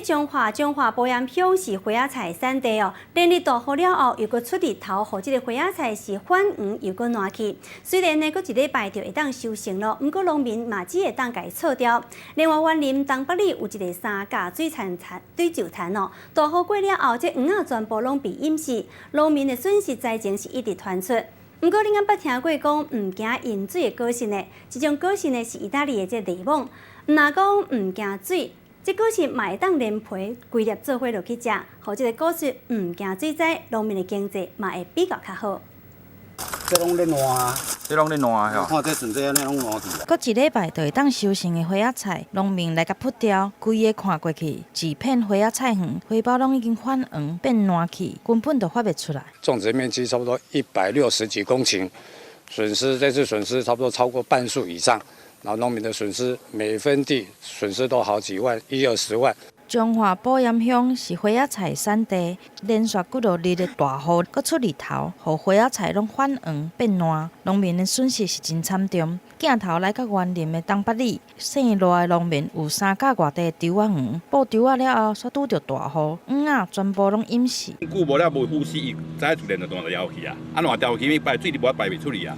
彰化保养乡是花仔菜产地哦，连日大雨了后，又搁出日头，互即个花仔菜是反黄又搁烂去。虽然呢，搁一礼拜就会当收成咯，不过农民嘛只会当家错掉。另外，园林东北里有一个三架水球潭哦，大雨过了后，这黄啊全部拢被淹死，农民的损失灾情是一直传出。不过，恁敢捌听过讲唔惊淹水的果实呢？这种果实呢是意大利的这泥网，唔若讲唔惊水。这果实嘛会当连皮规粒做伙落去食，互这个果实唔惊水灾，农民的经济嘛会比较较好。这拢咧烂，这拢咧烂吼。看这船这安尼拢烂去啊。搁一礼拜就会当收成的花仔菜，农民来甲扑掉，规个看过去，一片花仔菜园，花苞拢已经泛黄变烂去，根本就发不出来。种植面积差不多160几公顷，这次损失差不多超过半数以上。然后农民的损失，每分地损失都好几万，10-20万。彰化保盐乡是花仔菜产地，连续几落日的大雨，搁出日头，互花仔菜拢泛黄变烂，农民的损失是真惨重。镜头来到园林的东北里，生落的农民有3甲外地稻仔园，播稻仔了后，煞拄着大雨，黄啊全部拢淹死。久无了无呼吸，伊早自然就断了去啊！啊，烂掉去，伊排水就无排袂出去啊。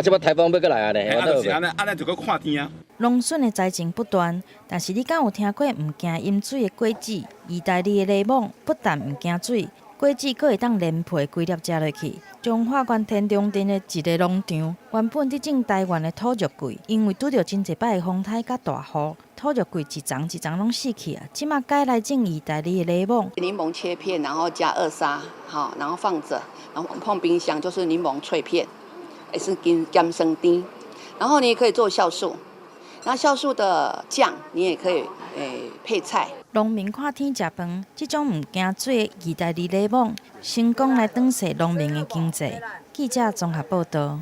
即摆台风要过来啊咧，就是安尼就搁看天啊。农损的灾情不断，但是你敢有听过唔惊淹水的果子？意大利的泥网不但唔惊水，果子阁会当连皮规粒食落去。彰化县田中镇的一个农场，原本伫种台湾的土肉桂，因为拄着真侪摆的风台甲大雨，土肉桂一丛一丛拢死去啊！即马改来种意大利的泥网。柠檬切片，然后加2砂，好，然后放着，然后放冰箱，就是柠檬脆片。也是甘生丁，然后你也可以做酵素，然后酵素的酱你也可以配菜。农民看天食饭，这种唔惊水的意大利泥网，成功来断势农民的经济。记者综合报道。